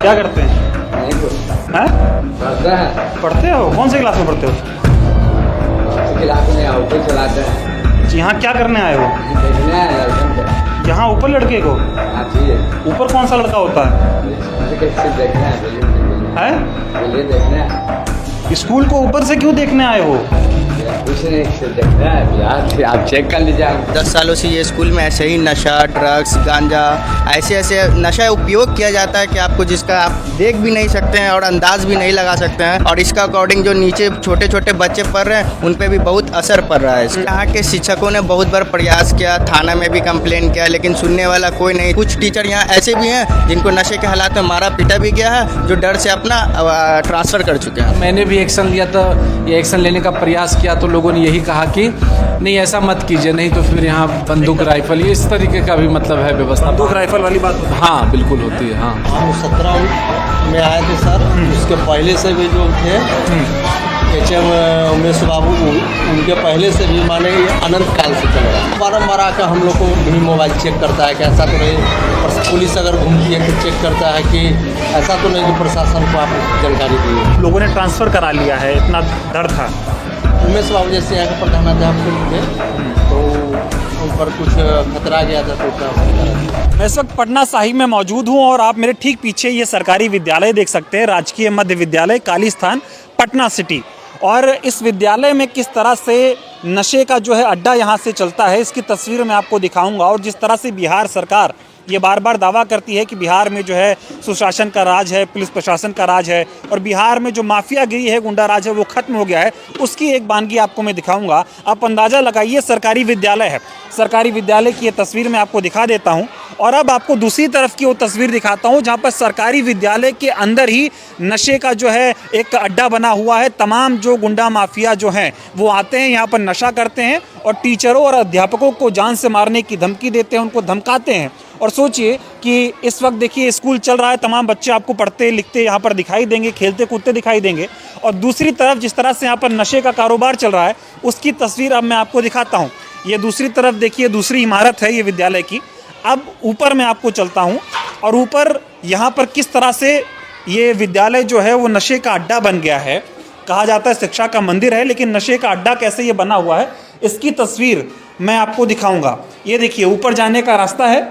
क्या करते हैं? नहीं कुछ हैं? पढ़ता है, पढ़ते हो? कौन से क्लास में पढ़ते हो? क्लास में ऑटो चलाते हैं। जी, यहाँ क्या करने आए हो? देखने आए लड़कन को। यहाँ ऊपर लड़के को? हाँ जी है। ऊपर कौन सा लड़का होता है? कैसे देखना है हैं? बोलिए देखना है। स्कूल को ऊपर से क्यों देखने आए हो? कुछ नहीं से देखना है यार, आप चेक कर लीजिए। 10 सालों से ये स्कूल में ऐसे ही नशा, ड्रग्स, गांजा, ऐसे ऐसे नशा उपयोग किया जाता है कि आपको जिसका आप देख भी नहीं सकते हैं और अंदाज भी नहीं लगा सकते हैं। और इसका अकॉर्डिंग जो नीचे छोटे छोटे बच्चे पढ़ रहे हैं उन पे भी बहुत असर पड़ रहा है। यहाँ के शिक्षकों ने बहुत बार प्रयास किया, थाना में भी कंप्लेन किया, लेकिन सुनने वाला कोई नहीं। कुछ टीचर यहाँ ऐसे भी हैं जिनको नशे के हालात में मारा पीटा भी गया है, जो डर से अपना ट्रांसफ़र कर चुके हैं। मैंने भी एक्शन लिया था, ये एक्शन लेने का प्रयास किया तो लोगों ने यही कहा कि नहीं ऐसा मत कीजिए, नहीं तो फिर यहाँ बंदूक राइफल ये इस तरीके का भी मतलब है व्यवस्था। बंदूक राइफल वाली बात? हाँ बिल्कुल होती है। हाँ हम 17 में आए थे सर, उसके पहले से भी जो थे HM उमेश बाबू, उनके पहले से भी माने ये अनंत काल से चल रहा है। बारम्बार आकर हम लोग को भी मोबाइल चेक करता है कि ऐसा तो नहीं, पुलिस अगर घूमती है तो चेक करता है कि ऐसा तो नहीं कि प्रशासन को आप जानकारी दी। लोगों ने ट्रांसफ़र करा लिया है, इतना डर था। उमेश बाबू जैसे यहाँ के प्रधानाध्यापक थे तो उन पर कुछ खतरा गया था तो ट्रांसफर। मैं इस वक्त पटना साहिब में मौजूद हूँ और आप मेरे ठीक पीछे ये सरकारी विद्यालय देख सकते हैं, राजकीय मध्य विद्यालय कालीस्थान पटना सिटी। और इस विद्यालय में किस तरह से नशे का जो है अड्डा यहाँ से चलता है, इसकी तस्वीर मैं आपको दिखाऊंगा। और जिस तरह से बिहार सरकार ये बार बार दावा करती है कि बिहार में जो है सुशासन का राज है, पुलिस प्रशासन का राज है और बिहार में जो माफियागिरी है, गुंडा राज है, वो खत्म हो गया है, उसकी एक बानगी आपको मैं दिखाऊंगा। आप अंदाज़ा लगाइए, सरकारी विद्यालय है। सरकारी विद्यालय की ये तस्वीर मैं आपको दिखा देता हूँ। और अब आपको दूसरी तरफ की वो तस्वीर दिखाता हूँ जहाँ पर सरकारी विद्यालय के अंदर ही नशे का जो है एक अड्डा बना हुआ है। तमाम जो गुंडा माफिया जो हैं वो आते हैं, यहाँ पर नशा करते हैं और टीचरों और अध्यापकों को जान से मारने की धमकी देते हैं, उनको धमकाते हैं। और सोचिए कि इस वक्त देखिए स्कूल चल रहा है, तमाम बच्चे आपको पढ़ते लिखते यहाँ पर दिखाई देंगे, खेलते कूदते दिखाई देंगे। और दूसरी तरफ जिस तरह से यहाँ पर नशे का कारोबार चल रहा है उसकी तस्वीर अब मैं आपको दिखाता हूँ। ये दूसरी तरफ देखिए, दूसरी इमारत है ये विद्यालय की। अब ऊपर मैं आपको चलता हूँ और ऊपर यहाँ पर किस तरह से ये विद्यालय जो है वो नशे का अड्डा बन गया है। कहा जाता है शिक्षा का मंदिर है, लेकिन नशे का अड्डा कैसे ये बना हुआ है इसकी तस्वीर मैं आपको दिखाऊंगा। ये देखिए ऊपर जाने का रास्ता है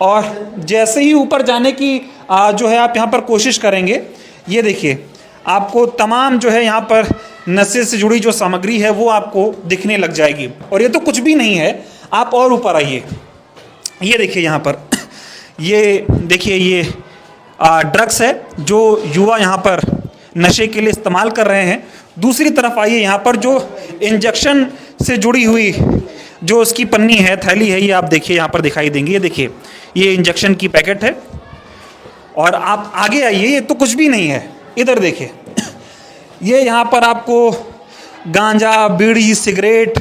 और जैसे ही ऊपर जाने की जो है आप यहाँ पर कोशिश करेंगे, ये देखिए आपको तमाम जो है यहाँ पर नशे से जुड़ी जो सामग्री है वो आपको दिखने लग जाएगी। और ये तो कुछ भी नहीं है, आप और ऊपर आइए, ये देखिए यहाँ पर ये देखिए ये ड्रग्स है जो युवा यहाँ पर नशे के लिए इस्तेमाल कर रहे हैं। दूसरी तरफ आइए, यहाँ पर जो इंजेक्शन से जुड़ी हुई जो उसकी पन्नी है, थैली है, ये आप देखिए यहाँ पर दिखाई देंगी। ये देखिए ये इंजेक्शन की पैकेट है। और आप आगे आइए, ये तो कुछ भी नहीं है, इधर देखिए ये यहाँ पर आपको गांजा, बीड़ी, सिगरेट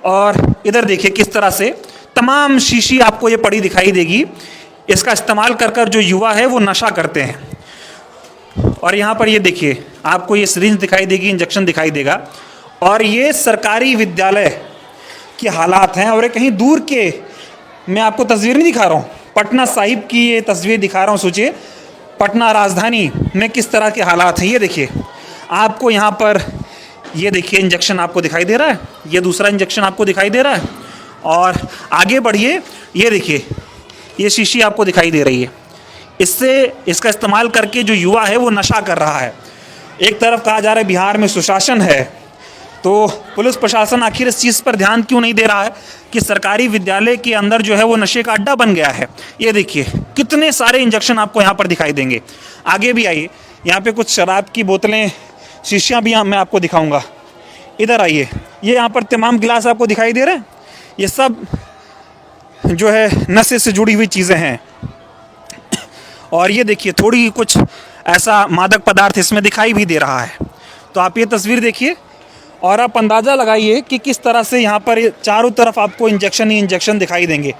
और इधर देखिए किस तरह से तमाम शीशी आपको ये पड़ी दिखाई देगी। इसका इस्तेमाल कर कर जो युवा है वो नशा करते हैं। और यहाँ पर ये देखिए आपको ये सिरिंज दिखाई देगी, इंजेक्शन दिखाई देगा। और ये सरकारी विद्यालय के हालात हैं। और ये कहीं दूर के मैं आपको तस्वीर नहीं दिखा रहा हूँ, पटना साहिब की ये तस्वीर दिखा रहा हूँ। सोचिए पटना राजधानी में किस तरह के हालात हैं। ये देखिए आपको यहाँ पर ये देखिए इंजेक्शन आपको दिखाई दे रहा है, ये दूसरा इंजेक्शन आपको दिखाई दे रहा है। और आगे बढ़िए, ये देखिए ये शीशी आपको दिखाई दे रही है। इससे इसका इस्तेमाल करके जो युवा है वो नशा कर रहा है। एक तरफ कहा जा रहा है बिहार में सुशासन है, तो पुलिस प्रशासन आखिर इस चीज़ पर ध्यान क्यों नहीं दे रहा है कि सरकारी विद्यालय के अंदर जो है वो नशे का अड्डा बन गया है। ये देखिए कितने सारे इंजेक्शन आपको यहाँ पर दिखाई देंगे। आगे भी आइए, यहाँ पे कुछ शराब की बोतलें, शीशियाँ भी मैं आपको दिखाऊंगा। इधर आइए, ये यहाँ पर तमाम गिलास आपको दिखाई दे रहे हैं, ये सब जो है नशे से जुड़ी हुई चीज़ें हैं। और ये देखिए थोड़ी कुछ ऐसा मादक पदार्थ इसमें दिखाई भी दे रहा है। तो आप ये तस्वीर देखिए और आप अंदाज़ा लगाइए कि किस तरह से यहाँ पर चारों तरफ आपको इंजेक्शन ही इंजेक्शन दिखाई देंगे।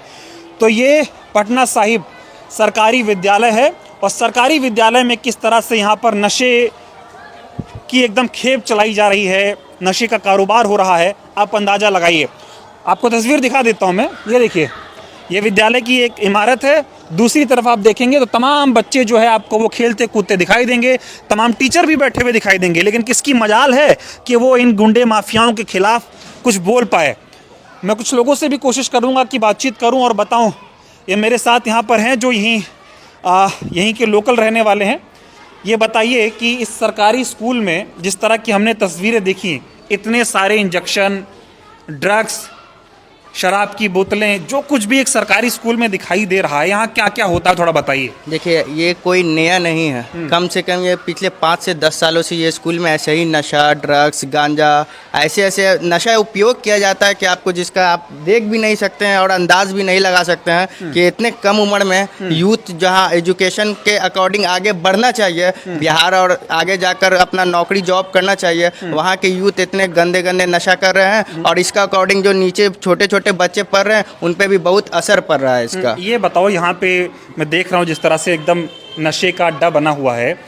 तो ये पटना साहिब सरकारी विद्यालय है और सरकारी विद्यालय में किस तरह से यहाँ पर नशे की एकदम खेप चलाई जा रही है, नशे का कारोबार हो रहा है, आप अंदाज़ा लगाइए। आपको तस्वीर दिखा देता हूँ मैं, ये देखिए ये विद्यालय की एक इमारत है। दूसरी तरफ आप देखेंगे तो तमाम बच्चे जो है आपको वो खेलते कूदते दिखाई देंगे, तमाम टीचर भी बैठे हुए दिखाई देंगे। लेकिन किसकी मजाल है कि वो इन गुंडे माफियाओं के खिलाफ कुछ बोल पाए। मैं कुछ लोगों से भी कोशिश करूंगा कि बातचीत करूं और बताऊं। ये मेरे साथ यहाँ पर हैं जो यहीं के लोकल रहने वाले हैं। ये बताइए कि इस सरकारी स्कूल में जिस तरह की हमने तस्वीरें देखी, इतने सारे इंजेक्शन, ड्रग्स, शराब की बोतलें, जो कुछ भी एक सरकारी स्कूल में दिखाई दे रहा है, यहाँ क्या क्या होता है थोड़ा बताइए। देखिए, ये कोई नया नहीं है। कम से कम ये पिछले 5 से 10 सालों से ये स्कूल में ऐसे ही नशा, ड्रग्स, गांजा, ऐसे नशा उपयोग किया जाता है कि आपको जिसका आप देख भी नहीं सकते हैं और अंदाज भी नहीं लगा सकते हैं कि इतने कम उम्र में यूथ जहां एजुकेशन के अकॉर्डिंग आगे बढ़ना चाहिए, बिहार और आगे जाकर अपना नौकरी जॉब करना चाहिए, वहाँ के यूथ इतने गंदे गंदे नशा कर रहे हैं और इसका अकॉर्डिंग जो नीचे छोटे छोटे बच्चे पढ़ रहे हैं उन पे भी बहुत असर पड़ रहा है इसका। ये बताओ, यहाँ पे मैं देख रहा हूँ जिस तरह से एकदम नशे का अड्डा बना हुआ है,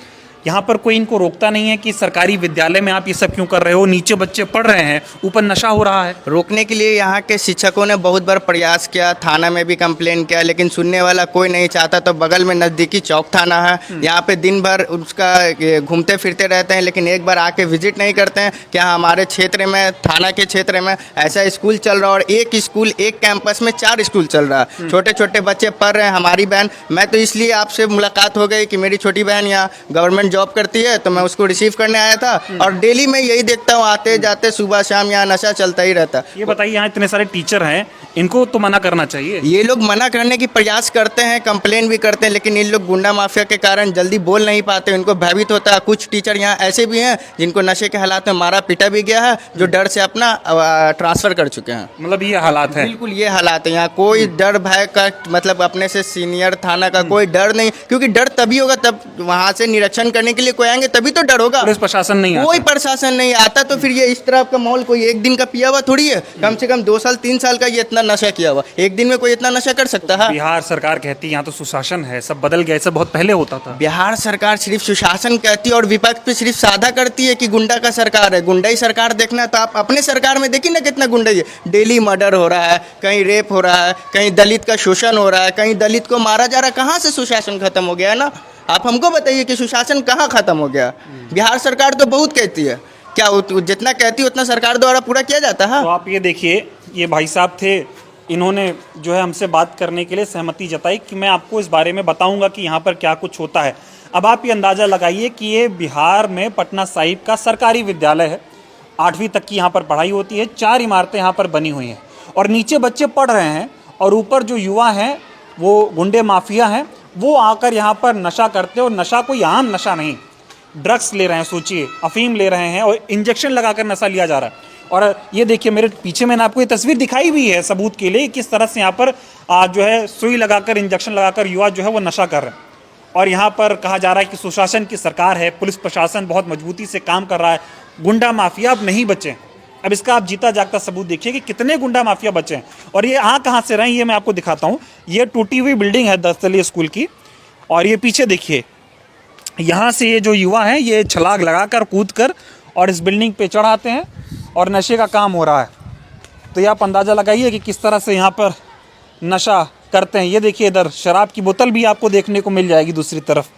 यहाँ पर कोई इनको रोकता नहीं है कि सरकारी विद्यालय में आप ये सब क्यों कर रहे हो, नीचे बच्चे पढ़ रहे हैं, ऊपर नशा हो रहा है। रोकने के लिए यहाँ के शिक्षकों ने बहुत बार प्रयास किया, थाना में भी कंप्लेन किया, लेकिन सुनने वाला कोई नहीं चाहता। तो बगल में नज़दीकी चौक थाना है, यहाँ पे दिन भर उसका घूमते फिरते रहते हैं, लेकिन एक बार आके विजिट नहीं करते हैं कि हाँ हमारे क्षेत्र में, थाना के क्षेत्र में ऐसा स्कूल चल रहा है। और एक कैंपस में 4 स्कूल चल रहा है, छोटे छोटे बच्चे पढ़ रहे हैं। हमारी बहन, मैं तो इसलिए आपसे मुलाकात हो गई कि मेरी छोटी बहन यहाँ गवर्नमेंट जॉब करती है, तो मैं उसको रिसीव करने आया था और डेली मैं यही देखता हूँ, आते जाते सुबह शाम यहाँ नशा चलता ही रहता। ये बताइए, यहाँ इतने सारे टीचर हैं, इनको तो मना करना चाहिए। ये लोग मना करने की प्रयास करते हैं, कंप्लेन भी करते हैं, लेकिन इन लोग गुंडा माफिया के कारण जल्दी बोल नहीं पाते, इनको भयभीत होता है। कुछ टीचर यहाँ ऐसे भी हैं जिनको नशे के हालात में मारा पीटा भी गया है, जो डर से अपना ट्रांसफर कर चुके हैं। मतलब ये हालात है। बिल्कुल ये हालात है। यहाँ कोई डर भय का, मतलब अपने से सीनियर थाना का कोई डर नहीं, क्योंकि डर तभी होगा तब वहाँ से निरीक्षण करने के लिए कोई आएंगे, तभी तो डर होगा। पुलिस प्रशासन नहीं कोई प्रशासन नहीं आता, तो फिर ये इस तरह का माहौल कोई एक दिन का पिया हुआ थोड़ी है। कम से कम 2 साल 3 साल का ये इतना नशा किया हुआ, एक दिन में कोई इतना नशा कर सकता है? बिहार सरकार कहती है यहाँ तो सुशासन है, सब बदल गया, सब बहुत पहले होता था। बिहार सरकार सिर्फ सुशासन कहती है और विपक्ष पे सिर्फ साधा करती है कि गुंडा का सरकार है। गुंडाई सरकार देखना है तो आप अपने सरकार में देखिए ना कितना गुंडाई है। डेली मर्डर हो रहा है, कहीं रेप हो रहा है, कहीं दलित का शोषण हो रहा है, कहीं दलित को मारा जा रहा है। कहाँ से सुशासन खत्म हो गया है ना? आप हमको बताइए कि सुशासन कहाँ खत्म हो गया? बिहार सरकार तो बहुत कहती है, क्या जितना कहती है उतना सरकार द्वारा पूरा किया जाता है? तो आप ये देखिए, ये भाई साहब थे, इन्होंने जो है हमसे बात करने के लिए सहमति जताई कि मैं आपको इस बारे में बताऊंगा कि यहाँ पर क्या कुछ होता है। अब आप ये अंदाज़ा लगाइए कि ये बिहार में पटना साहिब का सरकारी विद्यालय है, 8वीं तक की यहाँ पर पढ़ाई होती है, 4 इमारतें यहाँ पर बनी हुई हैं और नीचे बच्चे पढ़ रहे हैं और ऊपर जो युवा हैं वो गुंडे माफिया हैं, वो आकर यहाँ पर नशा करते हैं। और नशा कोई आम नशा नहीं, ड्रग्स ले रहे हैं, सोचिए अफीम ले रहे हैं और इंजेक्शन लगाकर नशा लिया जा रहा है। और ये देखिए मेरे पीछे मैंने आपको ये तस्वीर दिखाई भी है सबूत के लिए, किस तरह से यहाँ पर जो है सुई लगाकर, इंजेक्शन लगाकर युवा जो है वो नशा कर रहे हैं। और यहाँ पर कहा जा रहा है कि सुशासन की सरकार है, पुलिस प्रशासन बहुत मजबूती से काम कर रहा है, गुंडा माफिया अब नहीं बचे। अब इसका आप जीता जागता सबूत देखिए कि कितने गुंडा माफिया बचे हैं। और ये कहाँ से रहे हैं ये मैं आपको दिखाता हूँ। ये टूटी हुई बिल्डिंग है 10 तलीय स्कूल की, और ये पीछे देखिए, यहाँ से ये जो युवा हैं ये छलांग लगाकर, कूद कर और इस बिल्डिंग पे चढ़ आते हैं और नशे का काम हो रहा है। तो ये आप अंदाज़ा लगाइए कि किस तरह से यहाँ पर नशा करते हैं। ये देखिए, इधर शराब की बोतल भी आपको देखने को मिल जाएगी दूसरी तरफ।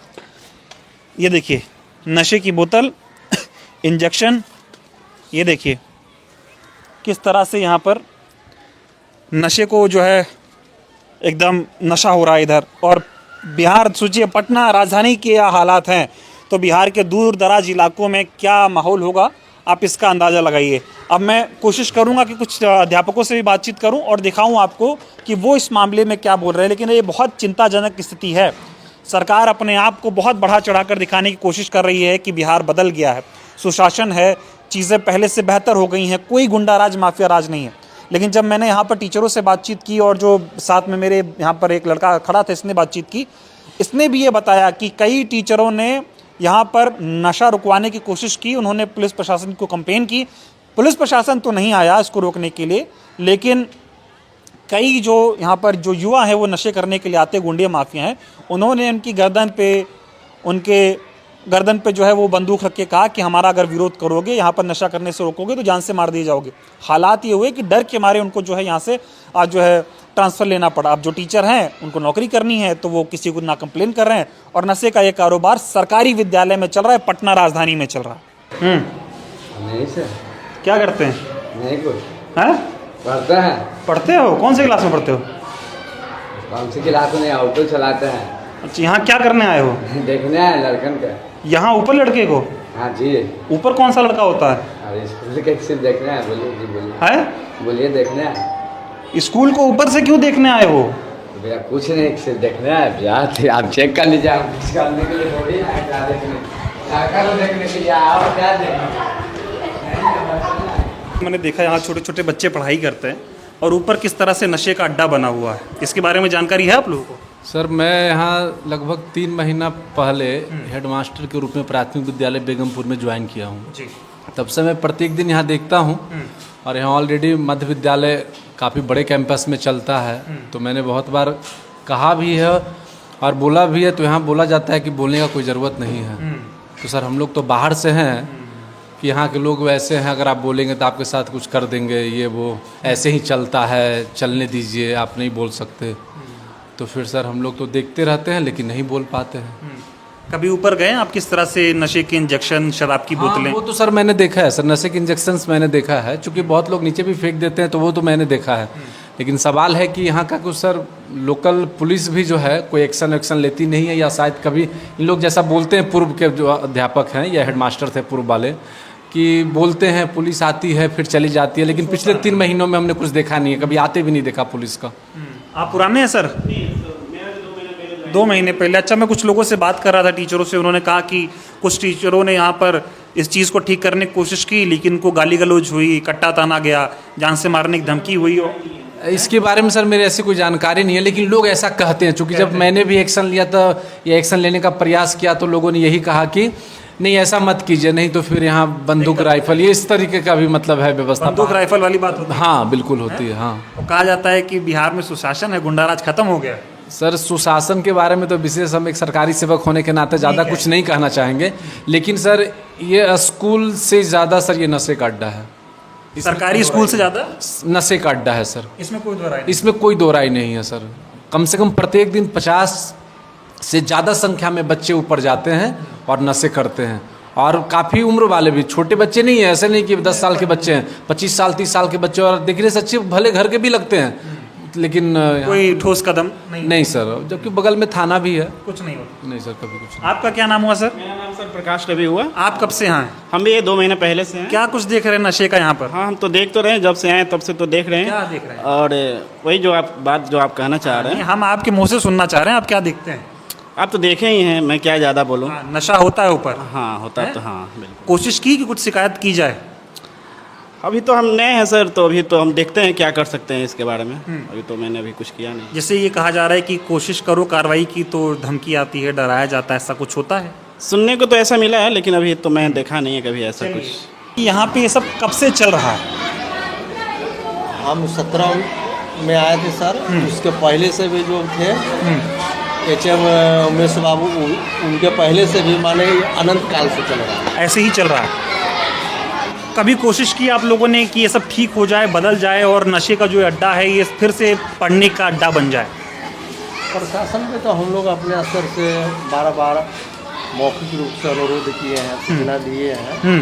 ये देखिए नशे की बोतल, इंजेक्शन, ये देखिए किस तरह से यहाँ पर नशे को जो है एकदम नशा हो रहा है इधर। और बिहार, सोचिए पटना राजधानी के हालात हैं, तो बिहार के दूर दराज इलाकों में क्या माहौल होगा आप इसका अंदाज़ा लगाइए। अब मैं कोशिश करूंगा कि कुछ अध्यापकों से भी बातचीत करूं और दिखाऊं आपको कि वो इस मामले में क्या बोल रहे हैं। लेकिन ये बहुत चिंताजनक स्थिति है। सरकार अपने आप को बहुत बढ़ा चढ़ाकर दिखाने की कोशिश कर रही है कि बिहार बदल गया है, सुशासन है, चीज़ें पहले से बेहतर हो गई हैं, कोई गुंडा राज, माफिया राज नहीं है। लेकिन जब मैंने यहाँ पर टीचरों से बातचीत की और जो साथ में मेरे यहाँ पर एक लड़का खड़ा था, इसने बातचीत की, इसने भी ये बताया कि कई टीचरों ने यहाँ पर नशा रुकवाने की कोशिश की, उन्होंने पुलिस प्रशासन को कंप्लेन की। पुलिस प्रशासन तो नहीं आया इसको रोकने के लिए, लेकिन कई जो यहाँ पर जो युवा हैं वो नशे करने के लिए आते गुंडे माफिया हैं, उन्होंने उनकी गर्दन पे जो है वो बंदूक रख के कहा कि हमारा अगर विरोध करोगे, यहाँ पर नशा करने से रोकोगे तो जान से मार दिए जाओगे। हालात ये हुए कि डर के मारे उनको जो है यहाँ से आज जो है ट्रांसफ़र लेना पड़ा। अब जो टीचर हैं उनको नौकरी करनी है तो वो किसी को ना कंप्लेन कर रहे हैं, और नशे का ये कारोबार सरकारी विद्यालय में चल रहा है, पटना राजधानी में चल रहा है। नहीं सर, क्या करते हैं? नहीं कुछ हैं? पढ़ता है। पढ़ते हो? कौन से क्लास में पढ़ते हो? कौन सी क्लास में? ऑटो चलाते हैं। अच्छा, यहाँ क्या करने आए हो? देखने आए लड़कन का। यहाँ ऊपर लड़के को? हाँ जी। ऊपर कौन सा लड़का होता है? अरे स्कूल के सिर्फ देखने आए। बोलिए जी, बोलिए। है? बोलिए, देखने आए। स्कूल को ऊपर से क्यों देखने आए हो? भैया कुछ नहीं, सिर्फ देखने आए भैया। आप चेक कर लीजिए, आप कुछ करने के लिए थोड़ी आए, क्या देखने, लड़का को देखने के लिए आओ, क्या देखने। मैंने देखा यहाँ छोटे छोटे बच्चे पढ़ाई करते हैं और ऊपर किस तरह से नशे का अड्डा बना हुआ है, इसके बारे में जानकारी है आप लोगों को? सर मैं यहाँ लगभग 3 महीना पहले हेडमास्टर के रूप में प्राथमिक विद्यालय बेगमपुर में ज्वाइन किया हूँ। जी। तब से मैं प्रत्येक दिन यहाँ देखता हूँ, और यहाँ ऑलरेडी मध्य विद्यालय काफ़ी बड़े कैंपस में चलता है। तो मैंने बहुत बार कहा भी है और बोला भी है, तो यहाँ बोला जाता है कि बोलने का कोई ज़रूरत नहीं है। तो सर हम लोग तो बाहर से हैं कि यहाँ के लोग वैसे हैं, अगर आप बोलेंगे तो आपके साथ कुछ कर देंगे, ये वो ऐसे ही चलता है, चलने दीजिए, आप नहीं बोल सकते। तो फिर सर हम लोग तो देखते रहते हैं लेकिन नहीं बोल पाते हैं। कभी ऊपर गए आप किस तरह से नशे के इंजेक्शन, शराब की बोतलें? वो तो सर मैंने देखा है सर, नशे के इंजेक्शन्स मैंने देखा है, चूँकि बहुत लोग नीचे भी फेंक देते हैं, तो वो तो मैंने देखा है। लेकिन सवाल है कि यहाँ का कुछ सर लोकल पुलिस भी जो है कोई एक्शन लेती नहीं है, या शायद कभी इन लोग जैसा बोलते हैं, पूर्व के जो अध्यापक हैं या हेडमास्टर थे पूर्व वाले, कि बोलते हैं पुलिस आती है फिर चली जाती है, लेकिन पिछले 3 महीनों में हमने कुछ देखा नहीं है, कभी आते भी नहीं देखा पुलिस का। आप पुराने हैं सर? 2 महीने पहले। अच्छा, मैं कुछ लोगों से बात कर रहा था, टीचरों से, उन्होंने कहा कि कुछ टीचरों ने यहाँ पर इस चीज़ को ठीक करने की कोशिश की, लेकिन उनको गाली गलौज हुई, कट्टा ताना गया, जान से मारने की धमकी हुई। इसके बारे में सर मेरे ऐसी कोई जानकारी नहीं है, लेकिन लोग ऐसा कहते हैं। चूँकि जब मैंने भी एक्शन लिया था या एक्शन लेने का प्रयास किया, तो लोगों ने यही कहा कि नहीं ऐसा मत कीजिए, नहीं तो फिर यहाँ बंदूक राइफल, ये इस तरीके का भी मतलब है व्यवस्था। बंदूक राइफल वाली बात होती है? हाँ बिल्कुल होती है। हाँ, तो कहा जाता है कि बिहार में सुशासन है, गुंडाराज खत्म हो गया। सर सुशासन के बारे में तो विशेष हम एक सरकारी सेवक होने के नाते ज़्यादा कुछ नहीं कहना चाहेंगे, लेकिन सर ये स्कूल से ज़्यादा सर ये नशे का अड्डा है। सरकारी स्कूल से ज़्यादा नशे का अड्डा है सर, इसमें कोई दो राय नहीं। इसमें कोई दो राय नहीं है सर। कम से कम प्रत्येक दिन 50 से ज़्यादा संख्या में बच्चे ऊपर जाते हैं और नशे करते हैं, और काफ़ी उम्र वाले भी, छोटे बच्चे नहीं है, ऐसे नहीं कि 10 साल के बच्चे हैं, 25 साल 30 साल के बच्चे, और देखने से अच्छे भले घर के भी लगते हैं, लेकिन कोई ठोस कदम नहीं सर, जबकि बगल में थाना भी है। कुछ नहीं होता। नहीं सर, कभी कुछ नहीं। आपका क्या नाम हुआ सर? मेरा नाम सर प्रकाश रवि हुआ। आप कब से यहाँ हैं? हम भी ये 2 महीने पहले से हैं। क्या कुछ देख रहे हैं नशे का यहाँ पर? हाँ, हम तो देख तो रहे हैं, जब से आए तब से तो देख रहे हैं। क्या देख रहे हैं? और वही जो आप बात जो आप कहना चाह रहे हैं, हम आपके मुंह से सुनना चाह रहे हैं, आप क्या देखते हैं? आप तो देखे ही हैं, मैं क्या ज़्यादा बोलूँ। हाँ, नशा होता है ऊपर? हाँ होता है तो, हाँ बिल्कुल। कोशिश की कि कुछ शिकायत की जाए? अभी तो हम नए हैं सर, तो अभी तो हम देखते हैं क्या कर सकते हैं इसके बारे में। अभी तो मैंने अभी कुछ किया नहीं। जैसे ये कहा जा रहा है कि कोशिश करो कार्रवाई की तो धमकी आती है, डराया जाता है, ऐसा कुछ होता है? सुनने को तो ऐसा मिला है, लेकिन अभी तो मैं देखा नहीं है कभी ऐसा कुछ। यहाँ पे ये सब कब से चल रहा है? हम 17 में आए थे सर, उसके पहले से भी जो थे HM उमेश बाबू, उनके पहले से भी माने अनंत काल से चल रहा है। ऐसे ही चल रहा है। कभी कोशिश की आप लोगों ने कि ये सब ठीक हो जाए, बदल जाए, और नशे का जो अड्डा है ये फिर से पढ़ने का अड्डा बन जाए? प्रशासन पे तो हम लोग अपने स्तर से बार मौखिक रूप से अनुरोध किए हैं, सूचना दिए हैं,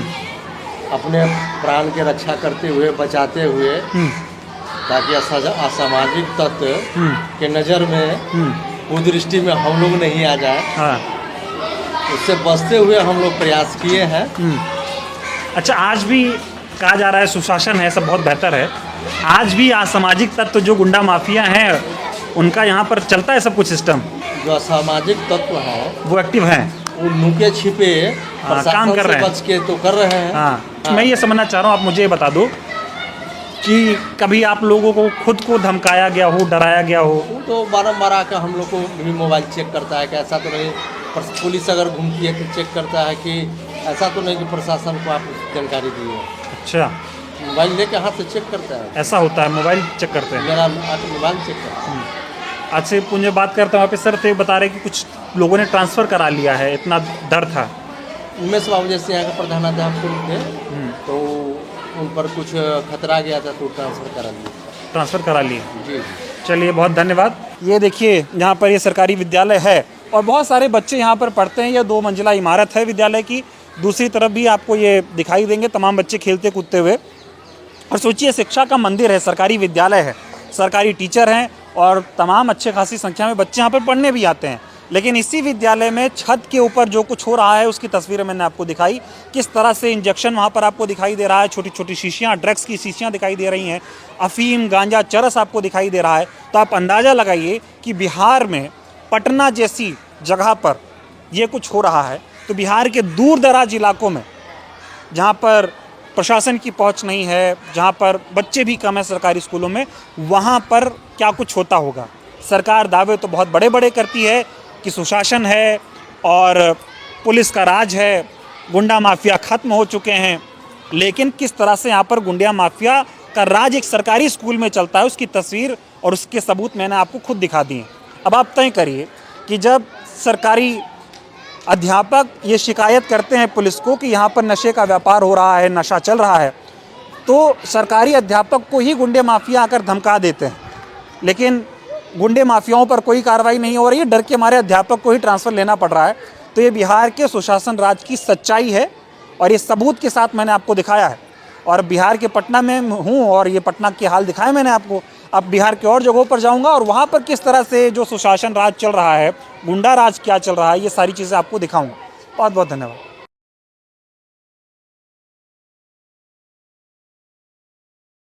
अपने प्राण की रक्षा करते हुए, बचाते हुए, ताकि असामाजिक तत्व के नज़र में, कुदृष्टि में हम लोग नहीं आ जाए। हाँ। उससे बचते हुए हम लोग प्रयास किए हैं। अच्छा, आज भी कहा जा रहा है सुशासन है, सब बहुत बेहतर है, आज भी असामाजिक तत्व जो गुंडा माफिया हैं उनका यहाँ पर चलता है सब कुछ सिस्टम? जो असामाजिक तत्व हैं वो एक्टिव हैं, वो नुके छिपे काम कर रहे हैं, बच के तो कर रहे हैं। हाँ। मैं ये समझना चाह रहा हूँ, आप मुझे ये बता दो कि कभी आप लोगों को खुद को धमकाया गया हो, डराया गया हो? वो तो बारम्बार आकर हम लोग को भी मोबाइल चेक करता है कि ऐसा तो नहीं, पुलिस अगर घूमती है तो चेक करता है कि ऐसा तो नहीं कि प्रशासन को आप जानकारी दी है। अच्छा, मोबाइल लेके हाथ से चेक करता है। ऐसा होता है, मोबाइल चेक करते हैं? मेरा आके मोबाइल चेक करता है। आज से मुझे बात करते हैं वहाँ पे सर, तो बता रहे कि कुछ लोगों ने ट्रांसफ़र करा लिया है, इतना डर था। उमेश बाबू जैसे यहाँ के प्रधानाध्यापक थे, तो उन पर कुछ खतरा गया था, तो ट्रांसफ़र करा लिया। ट्रांसफ़र करा लिए? जी। चलिए बहुत धन्यवाद। ये देखिए यहाँ पर ये सरकारी विद्यालय है और बहुत सारे बच्चे यहाँ पर पढ़ते हैं। यह 2 मंजिला इमारत है विद्यालय की। दूसरी तरफ भी आपको ये दिखाई देंगे तमाम बच्चे खेलते कूदते हुए। और सोचिए शिक्षा का मंदिर है, सरकारी विद्यालय है, सरकारी टीचर हैं और तमाम अच्छे खासी संख्या में बच्चे यहाँ पर पढ़ने भी आते हैं। लेकिन इसी विद्यालय में छत के ऊपर जो कुछ हो रहा है उसकी तस्वीरें मैंने आपको दिखाई। किस तरह से इंजेक्शन वहाँ पर आपको दिखाई दे रहा है, छोटी छोटी शीशियाँ, ड्रग्स की शीशियाँ दिखाई दे रही हैं, अफीम, गांजा, चरस आपको दिखाई दे रहा है। तो आप अंदाज़ा लगाइए कि बिहार में पटना जैसी जगह पर ये कुछ हो रहा है तो बिहार के दूर दराज इलाकों में जहाँ पर प्रशासन की पहुंच नहीं है, जहाँ पर बच्चे भी कम हैं सरकारी स्कूलों में, वहाँ पर क्या कुछ होता होगा। सरकार दावे तो बहुत बड़े बड़े करती है कि सुशासन है और पुलिस का राज है, गुंडा माफिया ख़त्म हो चुके हैं, लेकिन किस तरह से यहाँ पर गुंडा माफिया का राज एक सरकारी स्कूल में चलता है उसकी तस्वीर और उसके सबूत मैंने आपको खुद दिखा दिए। अब आप तय करिए कि जब सरकारी अध्यापक ये शिकायत करते हैं पुलिस को कि यहाँ पर नशे का व्यापार हो रहा है, नशा चल रहा है, तो सरकारी अध्यापक को ही गुंडे माफिया आकर धमका देते हैं, लेकिन गुंडे माफियाओं पर कोई कार्रवाई नहीं हो रही है। डर के मारे अध्यापक को ही ट्रांसफ़र लेना पड़ रहा है। तो ये बिहार के सुशासन राज की सच्चाई है और ये सबूत के साथ मैंने आपको दिखाया है। और बिहार के पटना में हूँ और ये पटना के हाल दिखाए मैंने आपको। अब बिहार के और जगहों पर जाऊंगा और वहाँ पर किस तरह से जो सुशासन राज चल रहा है, गुंडा राज क्या चल रहा है, ये सारी चीज़ें आपको दिखाऊंगा। बहुत बहुत धन्यवाद।